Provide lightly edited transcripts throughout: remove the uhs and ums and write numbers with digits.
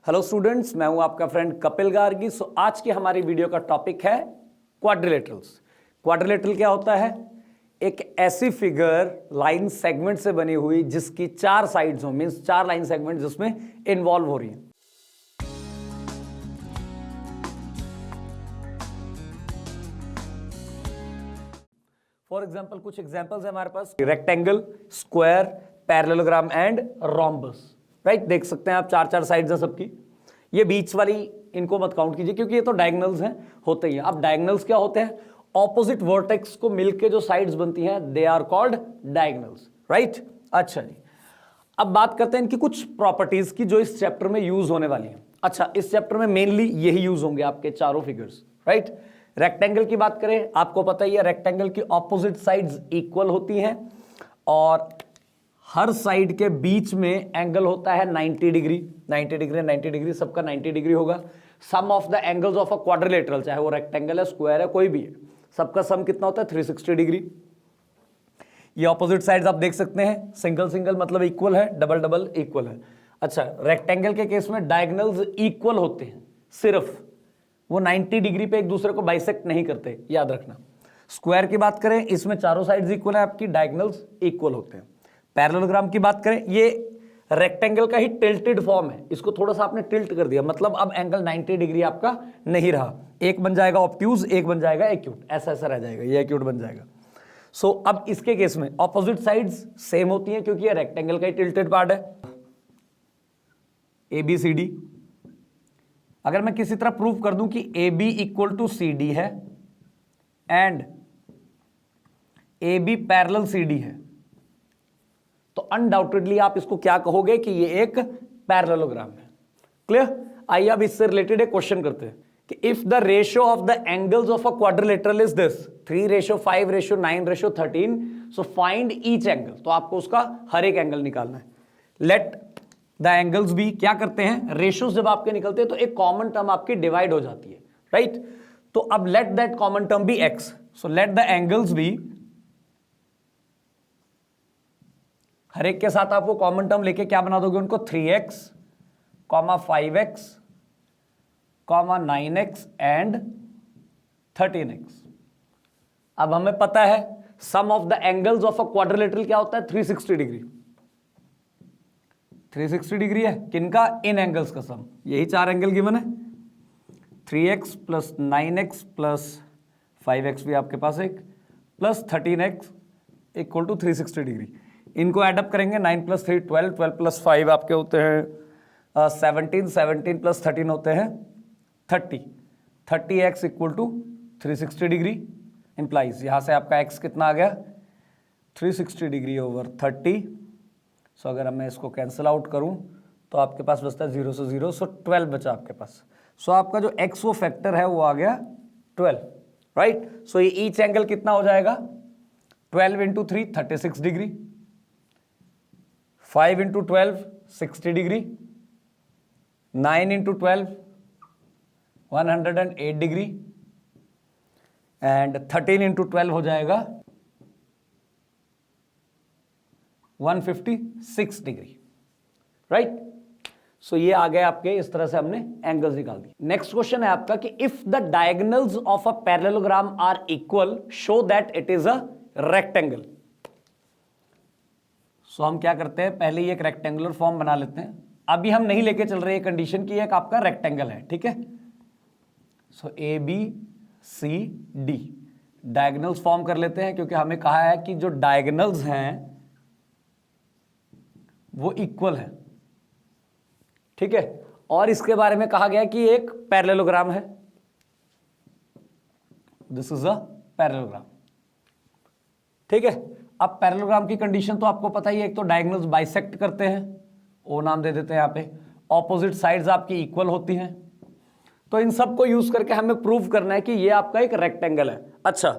Hello students, मैं हूं आपका फ्रेंड कपिल गार्गी। आज की हमारी वीडियो का टॉपिक है क्वाड्रिलेटरल्स। क्वाड्रिलेटरल क्या होता है? एक ऐसी फिगर लाइन सेगमेंट से बनी हुई जिसकी चार साइड्स हो, मींस चार लाइन सेगमेंट जिसमें इन्वॉल्व हो रही है। फॉर एग्जाम्पल कुछ एग्जाम्पल्स है हमारे पास: rectangle, square, parallelogram and rhombus. Right, देख सकते हैं आप चार चार साइड्स हैं सबकी। ये बीच वाली इनको मत काउंट कीजिए क्योंकि ये तो डायगोनल्स हैं, होते ही हैं। अब डायगोनल्स क्या होते हैं? ऑपोजिट वर्टेक्स को मिलके जो साइड्स बनती हैं, they are called diagonals. Right, अच्छा जी। अब बात करते हैं इनकी कुछ प्रॉपर्टीज की जो इस चैप्टर में यूज होने वाली हैं। अच्छा, इस चैप्टर में मेनली यही यूज होंगे आपके चारों फिगर्स। राइट, रेक्टेंगल की बात करें, आपको पता ही है रेक्टेंगल की ऑपोजिट साइड्स इक्वल होती हैं और हर साइड के बीच में एंगल होता है 90 डिग्री। 90 डिग्री 90 डिग्री, सबका 90 डिग्री होगा। Sum of the angles of a quadrilateral, चाहे वो रेक्टेंगल है, स्क्वायर है, कोई भी है, सबका सम कितना होता है? 360 डिग्री। ये ऑपोजिट साइड्स आप देख सकते हैं, सिंगल सिंगल मतलब इक्वल है, डबल डबल इक्वल है। अच्छा, रेक्टेंगल के केस में डायगोनल्स इक्वल होते हैं, सिर्फ वो 90 डिग्री पे एक दूसरे को बाइसेक्ट नहीं करते, याद रखना। स्क्वायर की बात करें, इसमें चारों साइड्स इक्वल है, आपकी डायगोनल्स इक्वल होते हैं। पैरेललोग्राम की बात करें, ये रेक्टेंगल का ही टिल्टेड फॉर्म है, इसको थोड़ा सा आपने टिल्ट कर दिया, मतलब अब एंगल 90 डिग्री आपका नहीं रहा, एक बन जाएगा ऑब्ट्यूज, एक बन जाएगा एक्यूट, ऐसा ऐसा रह जाएगा, ये एक्यूट बन जाएगा। सो अब इसके केस में ऑपोजिट साइड्स सेम होती हैं क्योंकि ये रेक्टेंगल का ही टिल्टेड पार्ट है। ए बी सी डी, अगर मैं किसी तरह प्रूव कर दूं कि A B equal to C D है and A B parallel C D है, तो अनडाउटेडली आप इसको क्या कहोगे कि ये एक पैरेललोग्राम है। क्लियर? आइए अब इससे रिलेटेड एक क्वेश्चन करते हैं कि if the ratio of the angles of a quadrilateral is this 3:5:9:13, so find each angle. तो आपको उसका हर एक एंगल निकालना है। लेट द एंगल्स भी क्या करते हैं, रेशियोज जब आपके निकलते हैं तो एक कॉमन टर्म आपकी डिवाइड हो जाती है। राइट, तो अब let that common term be x. So let the angles be, हर एक के साथ आप वो कॉमन टर्म लेके क्या बना दोगे उनको, 3x, 5x, 9x and 13x। अब हमें पता है sum of the angles of a quadrilateral क्या होता है? 360 डिग्री। 360 डिग्री है किनका? इन एंगल्स का सम। यही चार एंगल गिवन है, 3x plus 9x plus 5x भी आपके पास एक, plus 13x equal to 360 degree. इनको एडअप करेंगे, 9 प्लस 3 12, 12 प्लस 5 आपके होते हैं 17, 17 प्लस 13 होते हैं 30, 30x equal to 360 degree implies, यहाँ से आपका x कितना आ गया? 360 डिग्री ओवर 30। सो अगर मैं इसको कैंसिल आउट करूँ तो आपके पास बचता है 0 से 0, सो 12 बचा आपके पास। सो आपका जो x वो फैक्टर है वो आ गया 12। राइट, सो ये ईच एंगल कितना हो जाएगा? 12 into 3 36 degree, 5 into 12 60 degree, 9 into 12 108 degree and 13 into 12 हो जाएगा 156 डिग्री। राइट, सो ये आ गए आपके, इस तरह से हमने एंगल्स निकाल दिए। नेक्स्ट क्वेश्चन है आपका कि if the diagonals of a parallelogram are equal show that it is a rectangle. So हम क्या करते हैं, पहले ही एक रेक्टेंगुलर फॉर्म बना लेते हैं। अभी हम नहीं लेके चल रहे कंडीशन की, एक आपका रेक्टेंगल है, ठीक है। So A B C D diagonals form कर लेते हैं क्योंकि हमें कहा है कि जो डायगोनल्स हैं वो इक्वल है, ठीक है। और इसके बारे में कहा गया कि एक पैरेललोग्राम है, दिस इज अ पैरेललोग्राम, ठीक है। अब पैरेललोग्राम की कंडीशन तो आपको पता ही है, एक तो डायगोनल्स बाइसेक्ट करते हैं, ओ नाम दे देते हैं यहाँ पे, ऑपोजिट साइड्स आपकी इक्वल होती हैं। तो इन सब को यूज करके हमें प्रूव करना है कि ये आपका एक रेक्टेंगल है। अच्छा,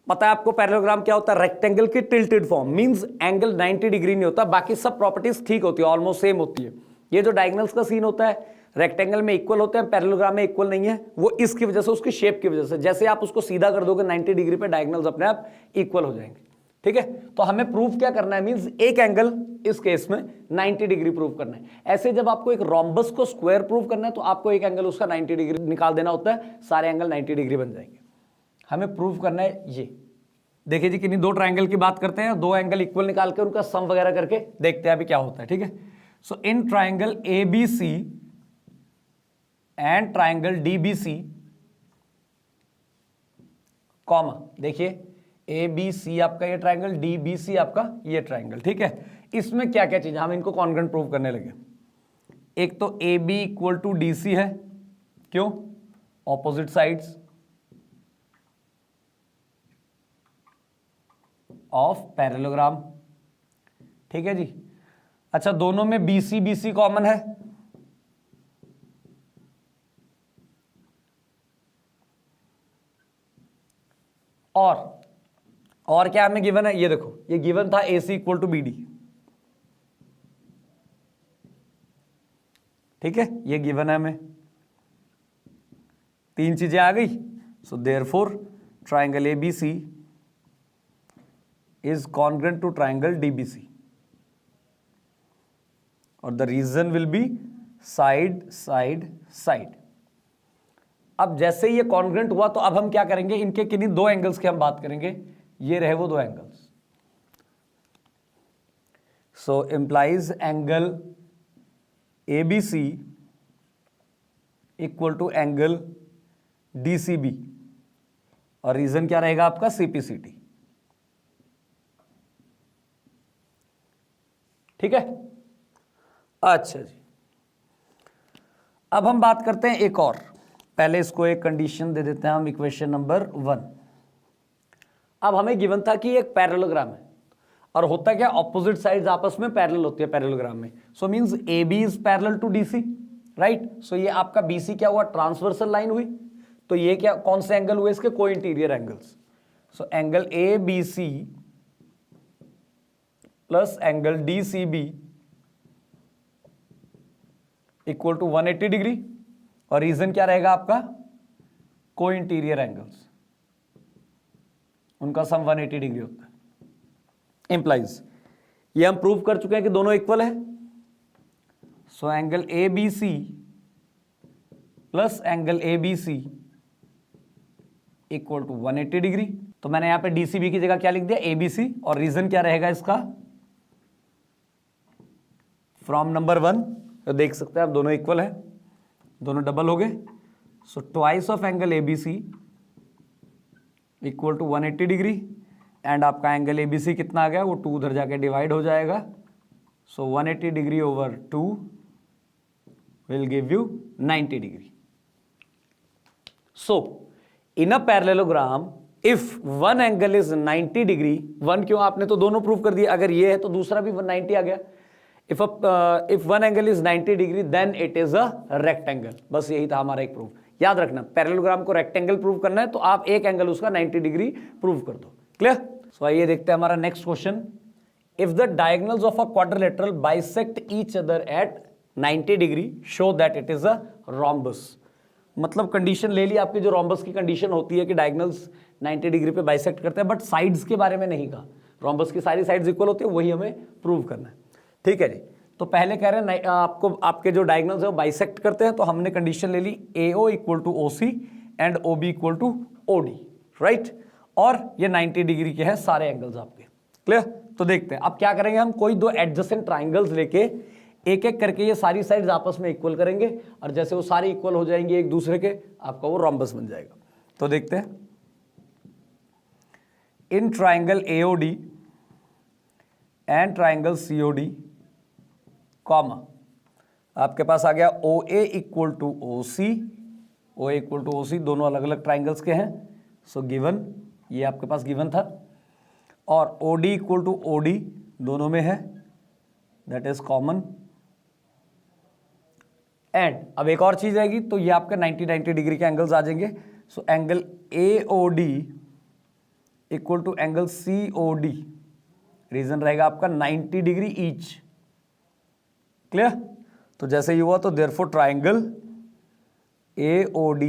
पता है आपको पैरेललोग्राम क्या होता है? रेक्टेंगल की tilted form, means angle 90 degree नहीं होता, बाकी सब प्रॉपर्टीज ठीक होती है, ऑलमोस्ट सेम होती है। ये जो डायगोनल्स का सीन होता है, रेक्टेंगल में इक्वल होते हैं, पैरेललोग्राम में इक्वल नहीं है, वो इसकी वजह से, उसकी शेप की वजह से। जैसे आप उसको सीधा कर दोगे 90 डिग्री पे, डायगोनल्स अपने आप इक्वल हो जाएंगे। ठीक है, तो हमें प्रूफ क्या करना है, मींस एक एंगल इस केस में 90 डिग्री प्रूव करना है। ऐसे जब आपको एक रोम्बस को स्क्वायर प्रूव करना है तो आपको एक एंगल उसका 90 डिग्री निकाल देना होता है, सारे एंगल 90 डिग्री बन जाएंगे। हमें प्रूव करना है ये, देखिए जी किन्हीं दो ट्राइंगल की बात करते हैं, दो एंगल इक्वल निकाल के उनका सम वगैरह करके देखते हैं अभी क्या होता है। ठीक है, so in triangle ABC and triangle DBC comma, देखिए ABC आपका ये ट्राइंगल, DBC आपका ये ट्राइंगल। ठीक है, इसमें क्या क्या चीज, हम इनको कॉन्ग्रुएंट प्रूव करने लगे। एक तो AB इक्वल टू DC है, क्यों, ऑपोजिट साइड्स ऑफ पैरेललोग्राम। ठीक है जी, अच्छा दोनों में BC कॉमन है, और क्या हमें गिवन है, ये देखो ये गिवन था AC इक्वल टू BD। ठीक है, ये गिवन है हमें, तीन चीजें आ गई। So therefore triangle ABC is congruent to triangle DBC और the reason will be side side side. अब जैसे ये कॉन्ग्रुएंट हुआ तो अब हम क्या करेंगे, इनके किन्हीं दो एंगल्स की हम बात करेंगे, ये रहे वो दो angles. So implies angle ABC equal to angle DCB और रीजन क्या रहेगा आपका, CPCT। ठीक है, अच्छा जी, अब हम बात करते हैं एक और, पहले इसको एक कंडीशन दे देते हैं हम, इक्वेशन नंबर 1। अब हमें गिवन था कि एक पैरेललोग्राम है और होता क्या, ऑपोजिट साइड्स आपस में पैरेलल होती है पैरेललोग्राम में। So means AB is parallel to DC, right. So ये आपका BC क्या हुआ, ट्रांसवर्सल लाइन हुई, तो ये क्या, कौन से एंगल हुए इसके, को interior angles. So angle ABC plus angle DCB equal to 180 degree और रीजन क्या रहेगा आपका, को इंटीरियर एंगल्स, उनका सम 180 डिग्री होता है। इंप्लाइज, ये हम प्रूव कर चुके हैं कि दोनों इक्वल है। So angle ABC plus angle ABC equal to 180 degree. तो मैंने यहां पे DCB की जगह क्या लिख दिया, ABC, और रीजन क्या रहेगा इसका, फ्रॉम नंबर 1, तो देख सकते हैं आप दोनों इक्वल है, दोनों डबल हो गए। So twice of angle ABC equal to 180 degree and आपका एंगल ABC कितना आ गया, वो 2 उधर जाके डिवाइड हो जाएगा। सो 180 degree over 2 will give you 90 degree. So in a parallelogram if one angle is 90 degree, one क्यों, आपने तो दोनों प्रूव कर दिए, अगर ये है तो दूसरा भी 190 आ गया। If one angle is 90 degree then it is a rectangle. बस यही था हमारा एक प्रूफ, याद रखना पैरेललोग्राम को रेक्टेंगल प्रूव करना है तो आप एक एंगल उसका 90 डिग्री प्रूव कर दो। क्लियर। सो आइए देखते हैं हमारा next question. If the diagonals of a quadrilateral bisect each other at 90 degree show that it is a rhombus. मतलब कंडीशन ले ली आपकी, जो रोम्बस की कंडीशन होती है कि डायगोनल्स 90 डिग्री पे बाइसेक्ट करते हैं, बट साइड्स के बारे में नहीं कहा। रोम्बस की सारी साइड्स इक्वल होती है, वही हमें प्रूव करना है। ठीक है जी, तो पहले कह रहे हैं आपको आपके जो डायगोनल्स है वो बाइसेक्ट करते हैं, तो हमने कंडीशन ले ली AO equal to OC and OB equal to OD, right. और ये 90 डिग्री के हैं सारे एंगल्स आपके। क्लियर। तो देखते हैं अब क्या करेंगे, हम कोई दो एडजेसेंट ट्राइंगल्स लेके एक एक करके ये सारी साइड्स आपस में इक्वल करेंगे और जैसे वो सारी इक्वल हो जाएंगे एक दूसरे के, आपका वो रोम्बस बन जाएगा। तो देखते हैं, in triangle AOD and triangle COD comma आपके पास आ गया OA equal to OC, OA equal to OC, दोनों अलग अलग ट्राइंगल्स के हैं। सो गिवन, ये आपके पास गिवन था, और OD इक्वल टू OD दोनों में है, दैट इज कॉमन। एंड अब एक और चीज आएगी, तो ये आपका 90 डिग्री के एंगल्स आ जाएंगे। So angle AOD equal to angle COD, reason रहेगा आपका 90 डिग्री ईच। क्लियर। तो जैसे ये हुआ तो therefore triangle AOD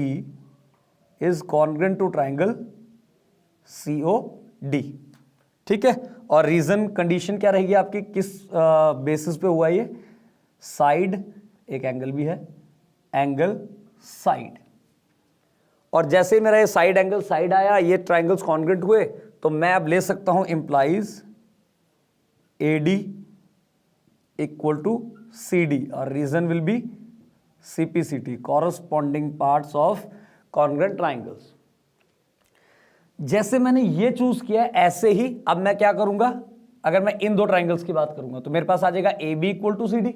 is congruent to triangle COD। ठीक है। और रीजन कंडीशन क्या रहेगी आपकी, किस बेसिस पे हुआ ये, साइड, एक एंगल भी है, एंगल साइड। और जैसे ही मेरा ये साइड एंगल साइड आया, ये ट्राइंगल्स कॉन्ग्रुएंट हुए, तो मैं अब ले सकता हूं implies AD equal to CD और reason will be CPCT, corresponding parts of congruent triangles. जैसे मैंने ये चूज किया ऐसे ही अब मैं क्या करूंगा, अगर मैं इन दो ट्राइंगल्स की बात करूंगा तो मेरे पास आ जाएगा AB इक्वल टू CD,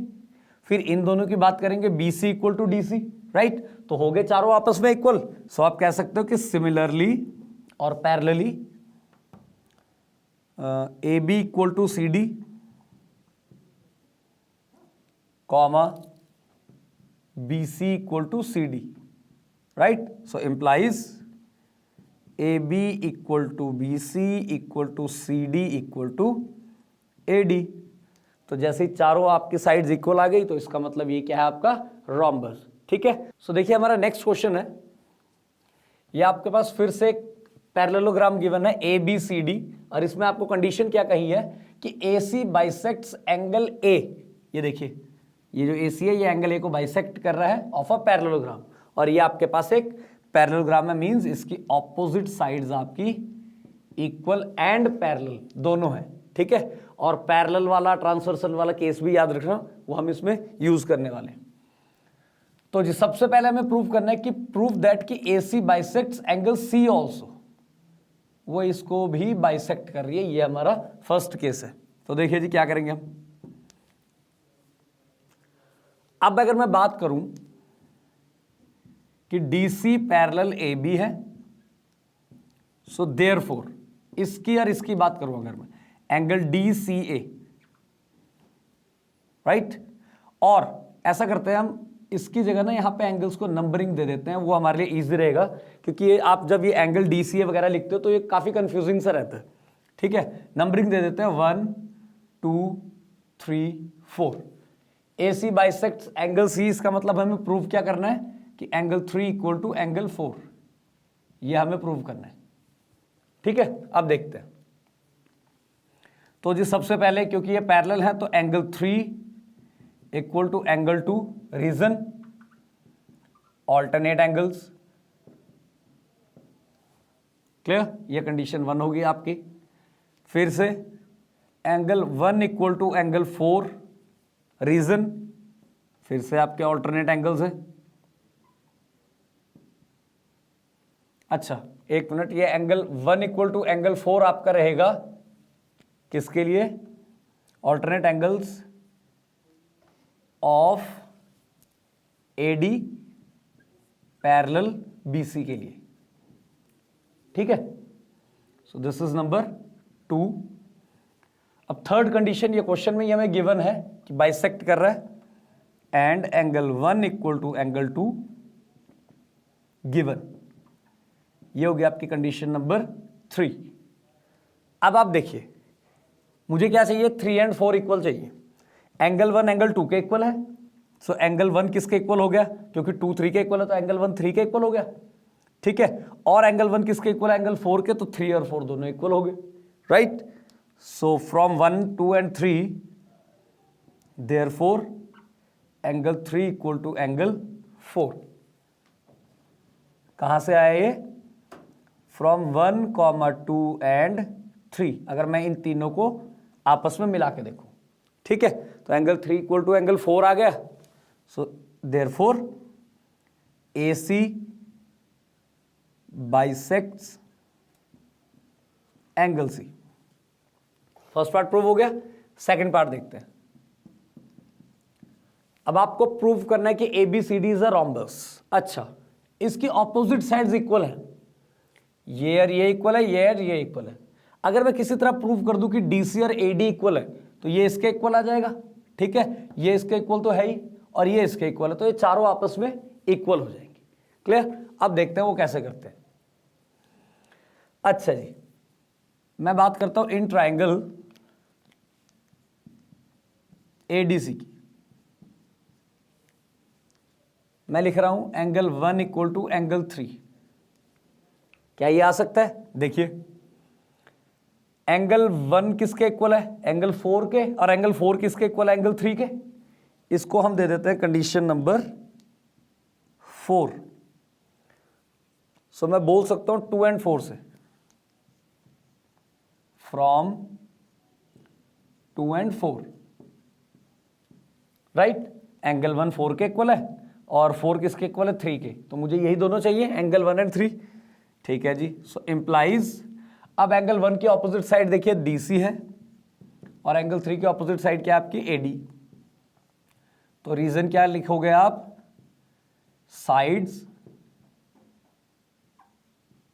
फिर इन दोनों की बात करेंगे BC equal to DC, right. तो हो गए चारों आपस में इक्वल। सो आप कह सकते हो कि सिमिलरली और parallelly AB equal to CD comma BC equal to CD, right. So implies AB equal to BC equal to CD equal to AD। तो जैसे ही चारों आपकी साइड्स इक्वल आ गई तो इसका मतलब ये क्या है, आपका रोम्बस, ठीक है। सो देखिए हमारा नेक्स्ट क्वेश्चन है, ये आपके पास फिर से एक पैरेललोग्राम गिवन है ABCD और इसमें आपको कंडीशन क्या कही है कि AC बाइसेक्ट्स एंगल A। ये देखिए ये जो AC है ये एंगल A को बाइसेक्ट कर रहा है ऑफ अ पैरेललोग्राम, और ये आपके पास एक पैरेललोग्राम है, मींस इसकी ऑपोजिट साइड्स आपकी इक्वल एंड पैरेलल दोनों है, ठीक है। और पैरेलल वाला ट्रांसवर्सल वाला केस भी याद रखना, वो हम इसमें यूज करने वाले हैं। तो जी सबसे पहले हमें प्रूव करना है कि प्रूव दैट कि AC bisects angle C also, वो इसको भी बाइसेक्ट कर रही है, ये हमारा फर्स्ट केस है। तो देखिए जी क्या करेंगे हम, अब अगर मैं बात करूं कि DC पैरेलल AB है, सो देयरफॉर इसकी और इसकी बात करूं अगर मैं, एंगल DCA, राइट। और ऐसा करते हैं हम, इसकी जगह ना यहाँ पे एंगल्स को नंबरिंग दे देते हैं, वो हमारे लिए इजी रहेगा, क्योंकि ये आप जब ये एंगल DCA वगैरह लिखते हो तो ये काफी कंफ्यूजिंग सा रहता है, ठीक है। नंबरिंग दे देते हैं 1 2 3 4। AC बाइसेक्ट्स एंगल C, इसका मतलब हमें प्रूव क्या करना है कि एंगल 3 इक्वल टू एंगल 4, ये हमें प्रूव करना है, ठीक है। अब देखते हैं, तो जी सबसे पहले क्योंकि ये पैरेलल है तो angle 3 equal to angle 2, reason alternate angles, clear, ये कंडीशन 1 होगी आपकी। फिर से angle 1 equal to angle 4, reason फिर से आपके ऑल्टरनेट एंगल्स हैं। अच्छा एक मिनट, ये एंगल 1 इक्वल टू एंगल 4 आपका रहेगा किसके लिए, alternate angles of AD parallel BC के लिए, ठीक है। So this is number 2। अब थर्ड कंडीशन, ये क्वेश्चन में ये हमें गिवन है कि बाइसेक्ट कर रहा है and angle 1 equal to angle 2 given, ये हो गया आपकी कंडीशन नंबर 3। अब आप देखिए मुझे क्या चाहिए, 3 एंड 4 इक्वल चाहिए। एंगल 1 एंगल 2 के इक्वल है, सो एंगल 1 किसके इक्वल हो गया, क्योंकि 2 3 के इक्वल है तो एंगल 1 3 के इक्वल हो गया, ठीक है। और एंगल 1 किसके इक्वल है, एंगल 4 के, तो 3 और 4 दोनों इक्वल हो गए, right. So from 1 2 and 3 therefore angle 3 equal to angle 4। कहां से आया ये, फ्रॉम 1 2 एंड 3। अगर मैं इन तीनों को आपस में मिला के देखूं, ठीक है, तो एंगल 3 इक्वल टू एंगल 4 आ गया। So therefore AC bisects angle C। First part prove हो गया, सेकंड पार्ट देखते हैं। अब आपको प्रूव करना है कि ABCD इज अ रोम्बस। अच्छा इसकी ऑपोजिट साइड्स इक्वल है, ये और ये इक्वल है, ये और ये इक्वल है। अगर मैं किसी तरह प्रूव कर दूं कि DC और AD इक्वल है तो ये इसके इक्वल आ जाएगा, ठीक है, ये इसके इक्वल तो है ही और ये इसके इक्वल है, तो ये चारों आपस में इक्वल हो जाएंगे, क्लियर। अब देखते हैं वो कैसे करते हैं। अच्छा जी मैं बात करता हूं इन ट्राइंगल ADC की, मैं लिख रहा हूं एंगल 1 इक्वल टू एंगल 3। क्या ये आ सकता है, देखिए एंगल 1 किसके इक्वल है? एंगल 4 के। और एंगल 4 किसके इक्वल है? एंगल 3 के। इसको हम दे देते हैं कंडीशन नंबर 4। सो मैं बोल सकता हूं 2 and 4 से, फ्रॉम 2 and 4, राइट। एंगल 1 4 के इक्वल है और 4 किसके इक्वल है? 3 के। तो मुझे यही दोनों चाहिए, एंगल 1 and 3। ठीक है जी। सो इम्प्लाइज, अब एंगल 1 की ऑपोजिट साइड देखिए DC है और एंगल 3 की ऑपोजिट साइड क्या है आपकी? AD। तो रीजन क्या लिखोगे आप? Sides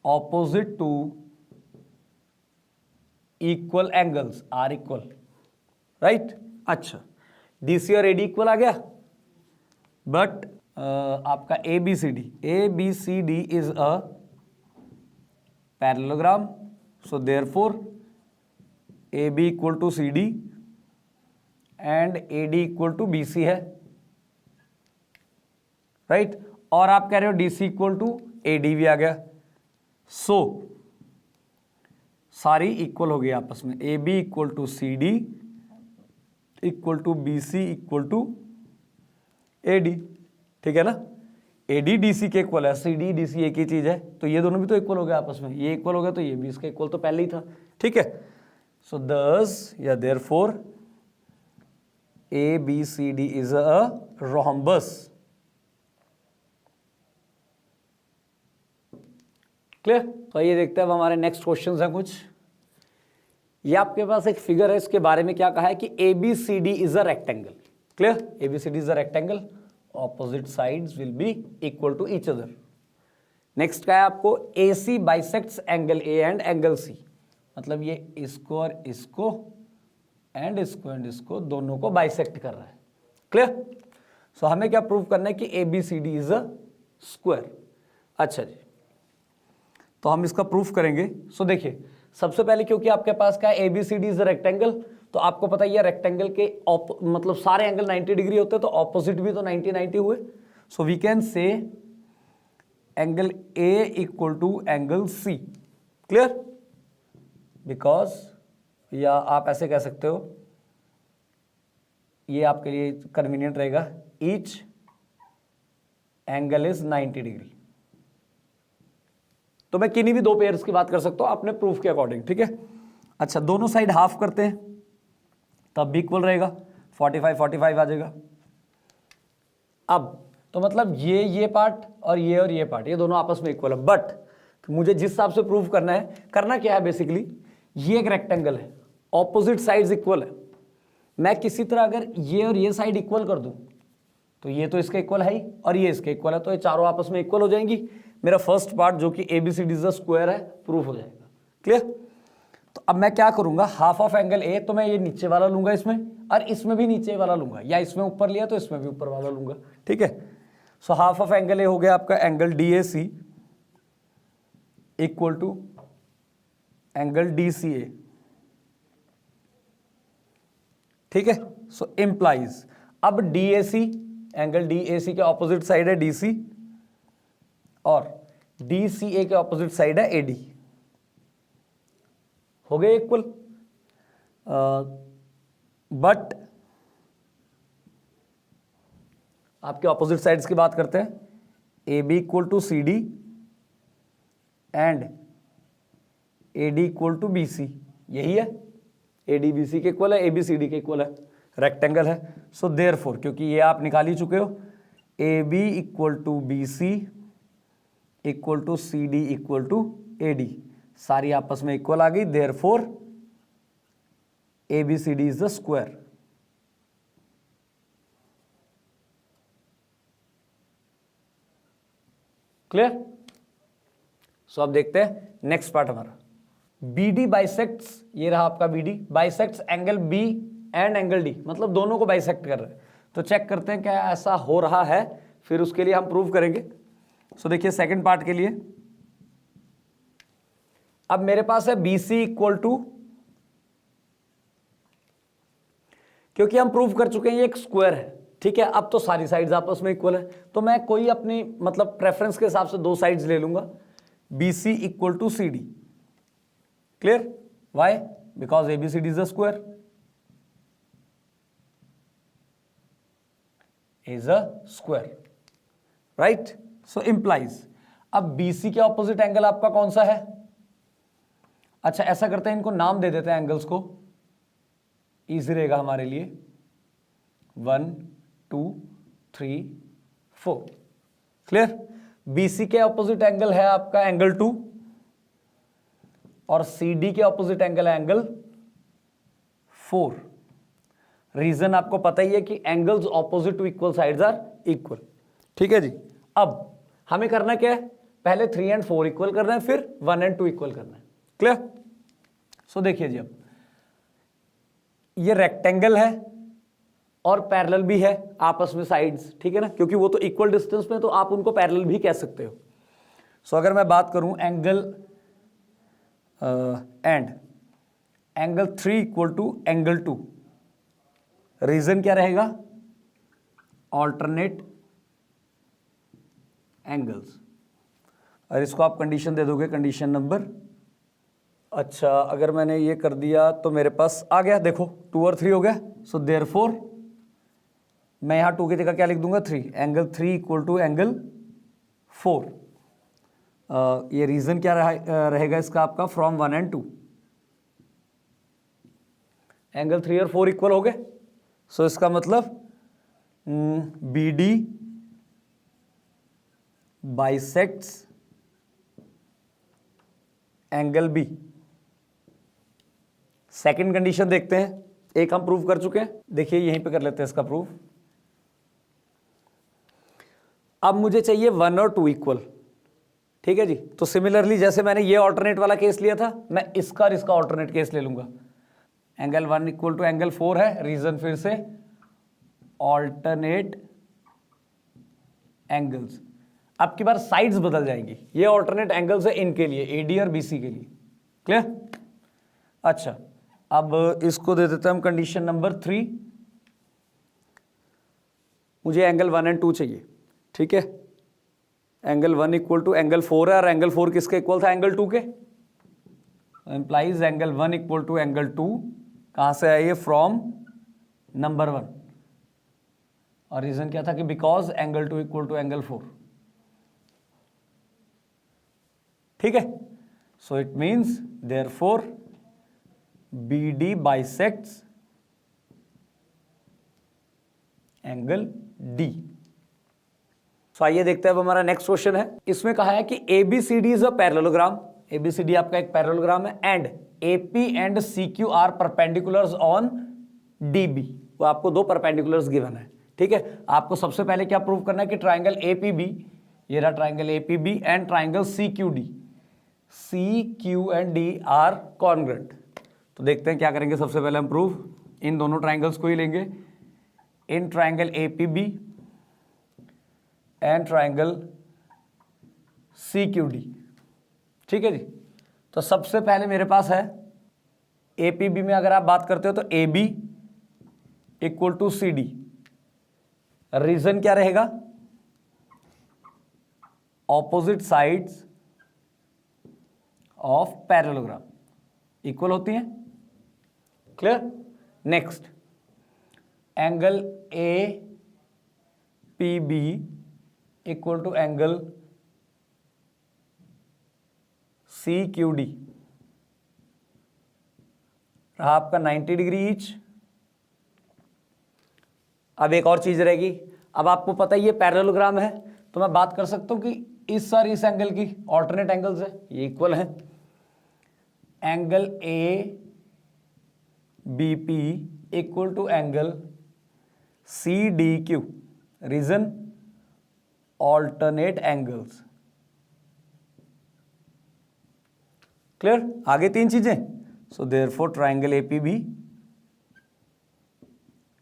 opposite to equal angles are equal, right. अच्छा, DC और AD इक्वल आ गया, बट आपका ABCD is a parallelogram, so therefore AB equal to CD and AD equal to BC है, राइट। और आप कह रहे हो DC इक्वल टू AD भी आ गया। सो सारी इक्वल हो गई आपस में, AB equal to CD equal to BC equal to AD। ठीक है ना? AD DC के इक्वल है, CD DC एक ही चीज है, तो ये दोनों भी तो इक्वल हो गए आपस में। ये इक्वल हो गया तो ये भी इसके इक्वल तो पहले ही था। ठीक है। सो दस या therefore ABCD is a rhombus. Clear? तो ये देखते हैं अब हमारे नेक्स्ट क्वेश्चंस हैं कुछ। ये आपके पास एक फिगर है, इसके बारे में क्या कहा है कि ABCD is a rectangle. Clear? ABCD is a rectangle, opposite sides will be equal to each other. Next क्या है आपको? AC bisects angle A and angle C, मतलब ये इसको और इसको एंड इसको दोनों को बाइसेक्ट कर रहा है। क्लियर? सो हमें क्या प्रूव करना है कि ABCD इज अ स्क्वायर। अच्छा जी, तो हम इसका प्रूफ करेंगे। सो देखिए, सबसे पहले क्योंकि आपके पास क्या है? ABCD इज अ रेक्टेंगल, तो आपको पता ही है रेक्टेंगल के मतलब सारे एंगल 90 डिग्री होते हैं, तो ऑपोजिट भी तो 90 हुए। So we can say angle A equal to angle C। Clear? Because, या आप ऐसे कह सकते हो, ये आपके लिए कन्वीनियंट रहेगा, ईच एंगल इज 90 डिग्री। तो मैं किन्हीं भी दो पेयर्स की बात कर सकता हूं अपने प्रूफ के अकॉर्डिंग। ठीक है। अच्छा, दोनों साइड हाफ करते हैं तब भी इक्वल रहेगा, 45 आ जाएगा। अब तो मतलब ये पार्ट और ये पार्ट, ये दोनों आपस में इक्वल है। बट मुझे जिस हिसाब से प्रूव करना है, करना क्या है बेसिकली, ये एक रेक्टेंगल है, ऑपोजिट साइड्स इक्वल है। मैं किसी तरह अगर ये और ये साइड इक्वल कर दूं, तो ये तो इसके इक्वल है ही और ये इसके इक्वल है, तो ये चारों आपस में इक्वल हो जाएंगी। मेरा फर्स्ट पार्ट जो कि ABCD इज अ स्क्वायर है, प्रूफ हो जाएगा। क्लियर? तो अब मैं क्या करूंगा, हाफ ऑफ एंगल A, तो मैं ये नीचे वाला लूंगा इसमें, और इसमें भी नीचे वाला लूंगा, या इसमें ऊपर लिया तो इसमें भी ऊपर वाला लूंगा। ठीक है। So half of angle A हो गया आपका angle DAC equal to angle DCA। ठीक है। सो इंप्लाइज, अब DAC, एंगल DAC के ऑपोजिट साइड है DC और DCA के ऑपोजिट साइड है AD, हो गए इक्वल। बट आपके ऑपोजिट साइड्स की बात करते हैं, AB equal to CD and AD equal to BC, यही है। AD BC के इक्वल है, AB CD के इक्वल है, रेक्टेंगल है। सो देयरफॉर, क्योंकि ये आप निकाल ही चुके हो, AB equal to BC equal to CD equal to AD, सारी आपस में इक्वल आ गई। Therefore ABCD is the square. Clear? So अब देखते हैं नेक्स्ट पार्ट हमारा, BD बाइसेक्ट्स, ये रहा आपका BD bisects angle B and angle D, मतलब दोनों को बाइसेक्ट कर रहे हैं। तो चेक करते हैं क्या ऐसा हो रहा है, फिर उसके लिए हम प्रूव करेंगे। सो देखिए सेकंड पार्ट के लिए, अब मेरे पास है BC इक्वल टू, क्योंकि हम प्रूव कर चुके हैं ये एक स्क्वायर है। ठीक है। अब तो सारी साइड्स आपस में इक्वल है, तो मैं कोई अपनी मतलब प्रेफरेंस के हिसाब से दो साइड्स ले लूंगा, BC equal to CD। Clear? Why? Because ABCD is a square, is a square, right? So implies, अब BC के ऑपोजिट एंगल आपका कौन सा है? अच्छा ऐसा करते हैं, इनको नाम दे देते हैं एंगल्स को, इजी रहेगा हमारे लिए। 1 2 3 4, क्लियर? BC के ऑपोजिट एंगल है आपका एंगल 2 और CD के ऑपोजिट एंगल है एंगल 4। रीजन आपको पता ही है कि angles opposite to equal sides are equal, ठीक है जी। अब हमें करना क्या है? पहले 3 एंड 4 इक्वल करना है, फिर 1 एंड 2 इक्वल करना है, क्लियर? सो देखिए जी, अब ये रेक्टेंगल है और पैरेलल भी है आपस में साइड्स, ठीक है ना, क्योंकि वो तो इक्वल डिस्टेंस में, तो आप उनको पैरेलल भी कह सकते हो। सो अगर मैं बात करूं angle angle 3 equal to angle 2, reason क्या रहेगा? Alternate angles. और इसको आप कंडीशन दे दोगे, कंडीशन नंबर, अच्छा अगर मैंने ये कर दिया तो मेरे पास आ गया, देखो 2 और 3 हो गया। सो देयरफॉर मैं यहाँ 2 की जगह क्या लिख दूंगा? 3। Angle 3 equal to angle 4। ये रीजन क्या रहेगा इसका आपका? From 1 and 2। एंगल 3 और 4 इक्वल हो गए। सो इसका मतलब BD bisects angle B। Second condition देखते हैं, एक हम प्रूव कर चुके हैं, देखिए यहीं पे कर लेते हैं इसका प्रूफ। अब मुझे चाहिए 1 और 2 इक्वल, ठीक है जी। तो सिमिलरली जैसे मैंने ये ऑल्टरनेट वाला केस लिया था, मैं इसका और इसका ऑल्टरनेट केस ले लूंगा। एंगल 1 इक्वल टू एंगल 4 है, रीजन फिर से ऑल्टरनेट एंगल्स। अब की बार साइड्स बदल जाएंगी, ये ऑल्टरनेट एंगल्स है इनके लिए, AD और BC के लिए, क्लियर? अच्छा अब इसको दे देते हैं हम कंडीशन नंबर 3। मुझे एंगल 1 एंड 2 चाहिए, ठीक है। एंगल 1 इक्वल टू एंगल 4 है, और एंगल 4 किसके इक्वल था? एंगल 2 के। Implies angle 1 equal to angle 2 कहां से आया? ये फ्रॉम नंबर 1। और रीजन क्या था? कि because angle 2 equal to angle 4, ठीक है। So it means therefore BD bisects angle D। So आइए देखते हैं, अब हमारा नेक्स्ट क्वेश्चन है। इसमें कहा है कि ABCD is a parallelogram. ABCD आपका एक पैरेललोग्राम है, and AP and CQ are perpendiculars on DB। वो आपको 2 परपेंडिकुलर्स गिवन है, ठीक है। आपको सबसे पहले क्या प्रूव करना है? कि ट्राइंगल APB, ये रहा triangle APB, and triangle CQD, CQ and D are congruent. तो देखते हैं क्या करेंगे। सबसे पहले हम प्रूफ इन दोनों ट्राइंगल्स को ही लेंगे, in triangle APB and triangle CQD, ठीक है जी। तो सबसे पहले मेरे पास है APB में अगर आप बात करते हो तो AB equal to CD। Reason क्या रहेगा? Opposite sides of parallelogram equal होती हैं, clear? Next angle APB equal to angle CQD रहा आपका 90 डिग्री ईच। अब एक और चीज रहेगी, अब आपको पता ही ये पैरेललोग्राम है, तो मैं बात कर सकता हूं कि इस और इस एंगल की ऑल्टरनेट एंगल्स है, ये इक्वल है। Angle ABP equal to angle CDQ, reason alternate angles, clear? आगे 3 चीजें। So therefore triangle APB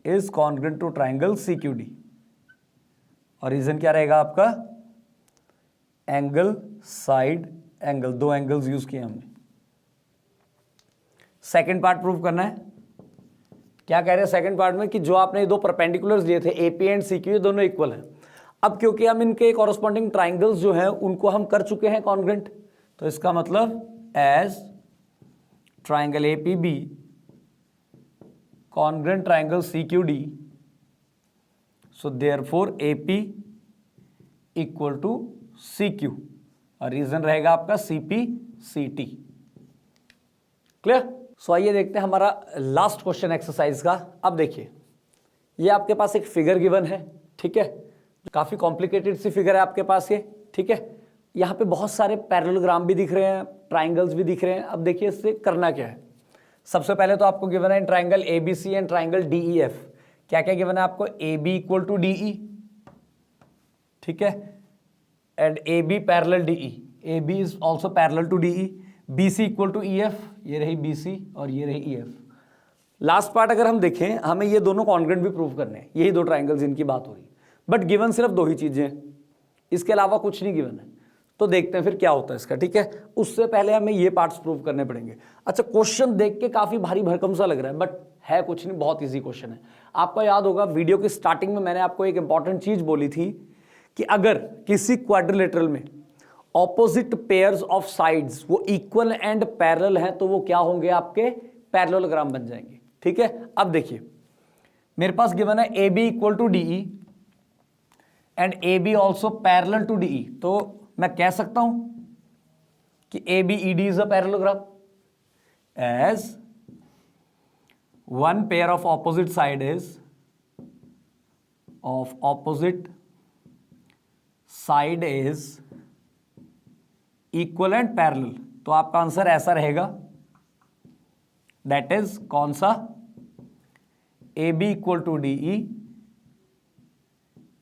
is congruent to triangle CQD, और रीजन क्या रहेगा आपका? Angle side angle, 2 angles use किए हमने। सेकंड पार्ट प्रूव करना है। क्या कह रहे हैं सेकंड पार्ट में? कि जो आपने 2 परपेंडिकुलर्स लिए थे AP एंड CQ, ये दोनों इक्वल हैं। अब क्योंकि हम इनके कॉरस्पॉन्डिंग ट्राइंगल्स जो हैं उनको हम कर चुके हैं कॉन्ग्रुएंट, तो इसका मतलब as triangle APB congruent triangle CQD, so therefore AP equal to CQ और रीजन रहेगा आपका CP/CT। क्लियर? सो आइए देखते हैं हमारा लास्ट क्वेश्चन एक्सरसाइज का। अब देखिए, ये आपके पास एक फिगर गिवन है, ठीक है, काफी कॉम्प्लिकेटेड सी फिगर है आपके पास ये, ठीक है। यहाँ पे बहुत सारे पैरेललोग्राम भी दिख रहे हैं, ट्राइंगल्स भी दिख रहे हैं। अब देखिए इससे करना क्या है। सबसे पहले तो आपको गिवन है triangle ABC and triangle DEF। क्या क्या गिवन है आपको? AB इक्वल टू DE, ठीक है, and AB parallel DE, AB is also parallel to DE, BC equal to EF, ये रही BC और ये रही EF। लास्ट पार्ट अगर हम देखें, हमें ये दोनों कॉन्ग्रुएंट भी प्रूव करने हैं, यही दो ट्राइंगल्स इनकी बात हो रही है, बट गिवन सिर्फ दो ही चीजें हैं, इसके अलावा कुछ नहीं गिवन है। तो देखते हैं फिर क्या होता है इसका, ठीक है। उससे पहले हमें ये पार्ट्स प्रूव करने पड़ेंगे। अच्छा, क्वेश्चन देख के काफी भारी भरकम सा लग रहा है, बट है कुछ नहीं, बहुत इजी क्वेश्चन है। आपको याद होगा वीडियो की स्टार्टिंग में मैंने आपको एक इंपॉर्टेंट चीज बोली थी कि अगर किसी क्वाड्रिलेटरल में ऑपोजिट पेयर्स ऑफ साइड्स वो इक्वल एंड पैरेलल हैं तो वो क्या होंगे? आपके पैरेललोग्राम बन जाएंगे, ठीक है। अब देखिए मेरे पास गिवन है AB equal to DE and AB also parallel to DE, तो मैं कह सकता हूं कि ABED is a parallelogram as one pair of opposite side is equal and parallel. तो आपका आंसर ऐसा रहेगा, दैट इज कौन सा? AB equal to DE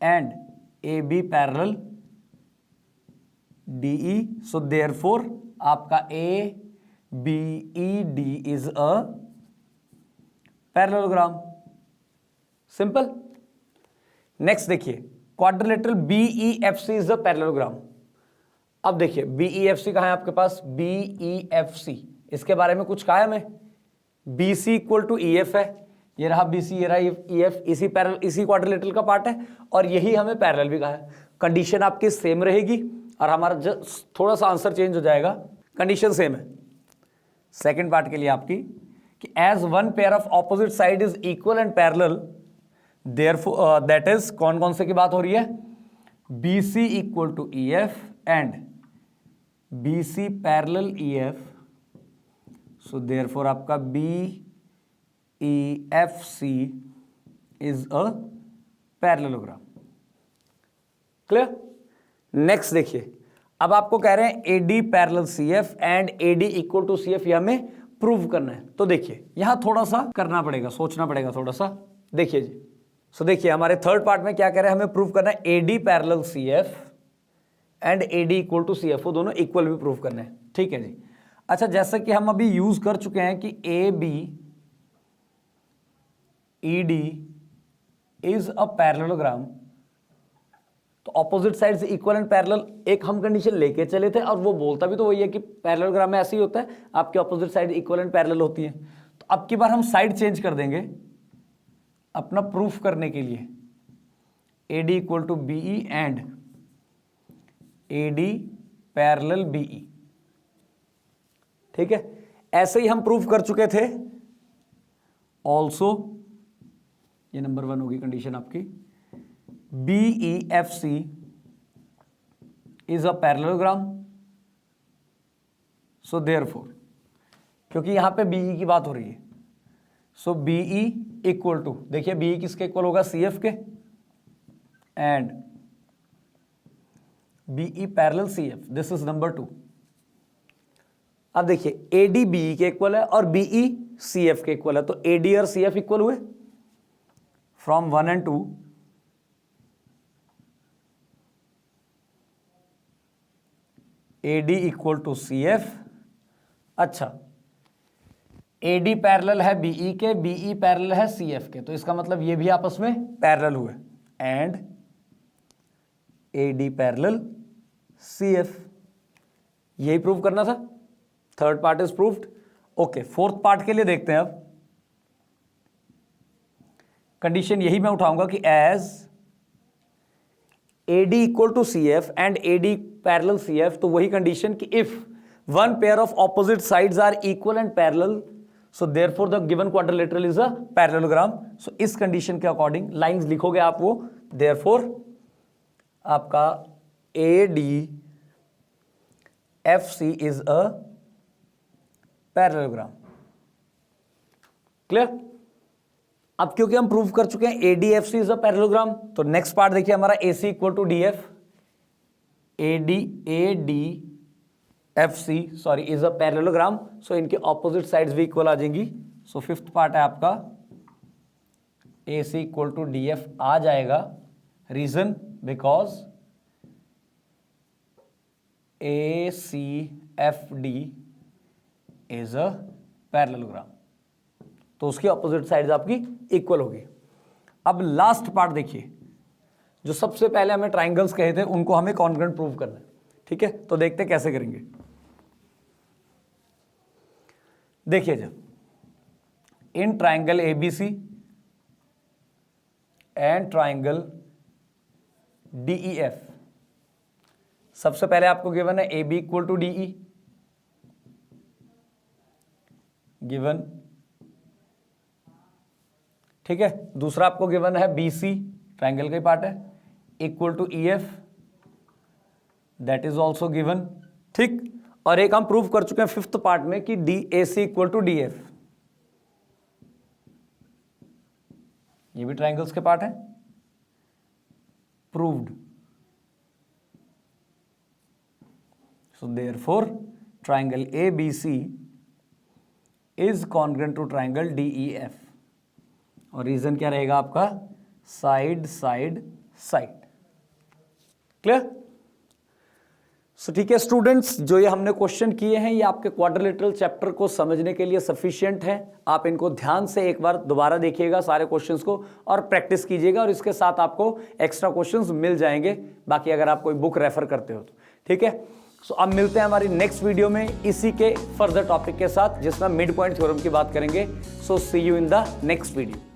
and AB parallel DE, so therefore आपका ABED is a parallelogram. Simple. Next देखिए, quadrilateral BEFC is a parallelogram. अब देखिए BEFC कहां है आपके पास? BEFC, इसके बारे में कुछ कहा है हमें? BC इक्वल टू EF है, ये रहा BC, ये रहा EF, इसी क्वाड्रिलेटरल का पार्ट है और यही हमें पैरेलल भी कहा है। कंडीशन आपकी सेम रहेगी और हमारा थोड़ा सा आंसर चेंज हो जाएगा, कंडीशन सेम है। सेकंड पार्ट के लिए आपकी कि as one pair of opposite side is equal and parallel, therefore that is कौन कौन से की बात हो रही है? BC equal to EF and BC parallel EF, so therefore आपका BEFC is a parallelogram. Clear? Next देखिए, अब आपको कह रहे हैं AD parallel CF and AD equal to CF, ये हमें प्रूव करना है। तो देखिए यहां थोड़ा सा करना पड़ेगा, सोचना पड़ेगा थोड़ा सा। देखिए जी, सो देखिए हमारे थर्ड पार्ट में क्या कह रहे हैं, हमें प्रूव करना है AD parallel CF and AD equal to CF, वो दोनों इक्वल भी प्रूव करना है, ठीक है जी। अच्छा, जैसा कि हम अभी यूज कर चुके हैं कि ABED इज अ पैरेललोग्राम, तो ऑपोजिट साइड से इक्वल एंड पैरेलल एक हम कंडीशन लेके चले थे और वो बोलता भी तो वही है कि पैरेललोग्राम में ऐसे ही होता है, आपके opposite side equal and parallel होती है। तो अब की बार हम साइड चेंज कर देंगे अपना प्रूफ करने के लिए, AD equal to BE and AD parallel BE, ठीक है। ऐसे ही हम प्रूफ कर चुके थे ऑल्सो, ये नंबर 1 होगी कंडीशन आपकी, BEFC is a parallelogram, so therefore, क्योंकि यहां पे BE की बात हो रही है, so BE इक्वल टू, देखिए BE किसके इक्वल होगा? CF के, and BE parallel CF, this is number 2। अब देखिए AD BE के इक्वल है और BE CF के इक्वल है, तो AD और CF इक्वल हुए from 1 and 2। AD equal to CF। अच्छा, AD पैरेलल है BE के, BE पैरेलल है CF के, तो इसका मतलब ये भी आपस में पैरेलल हुए, एंड AD पैरेलल CF, यही प्रूव करना था। Third part is proved. Okay, fourth part के लिए देखते हैं। अब कंडीशन यही मैं उठाऊंगा कि as AD equal to CF and AD parallel CF, तो वही कंडीशन कि if one pair of opposite sides are equal and parallel, so therefore the given quadrilateral is a parallelogram. So इस कंडीशन के according lines लिखोगे आप वो, therefore आपका ADFC is a parallelogram. Clear? अब क्योंकि हम प्रूव कर चुके हैं ADFC इज अ पैरेललोग्राम, तो नेक्स्ट पार्ट देखिए हमारा AC equal to DF, ADFC sorry is a parallelogram, so इनके ऑपोजिट साइड्स भी इक्वल आ जाएंगी. सो फिफ्थ पार्ट है आपका AC इक्वल टू DF आ जाएगा. Reason because ACFD is a parallelogram, तो उसकी ऑपोजिट साइड्स आपकी इक्वल होगी. अब लास्ट पार्ट देखिए, जो सबसे पहले हमें ट्राइंगल्स कहे थे उनको हमें कॉन्ग्रुएंट प्रूव करना है. ठीक है, तो देखते हैं कैसे करेंगे. देखिए जब इन triangle ABC and triangle DEF, सबसे पहले आपको गिवन है AB equal to DE, given. ठीक है, दूसरा आपको गिवन है BC, ट्राइंगल का ही पार्ट है, equal to EF, that is also given. ठीक, और एक हम प्रूव कर चुके हैं फिफ्थ पार्ट में कि DAC इक्वल टू DF, ये भी ट्राइंगल्स के पार्ट है, proved. So therefore triangle ABC is congruent to triangle DEF. और रीजन क्या रहेगा आपका? Side side side. Clear? So ठीक है स्टूडेंट्स, जो ये हमने क्वेश्चन किए हैं ये आपके क्वाड्रिलेटरल चैप्टर को समझने के लिए सफिशिएंट है. आप इनको ध्यान से एक बार दोबारा देखिएगा सारे क्वेश्चंस को और प्रैक्टिस कीजिएगा, और इसके साथ आपको एक्स्ट्रा क्वेश्चंस मिल जाएंगे बाकी अगर आप कोई बुक रेफर करते हो तो. ठीक है, सो अब मिलते हैं हमारी नेक्स्ट वीडियो में इसी के फर्दर टॉपिक के साथ, जिसमें मिड पॉइंट थ्योरम की बात करेंगे. So see you in the next video.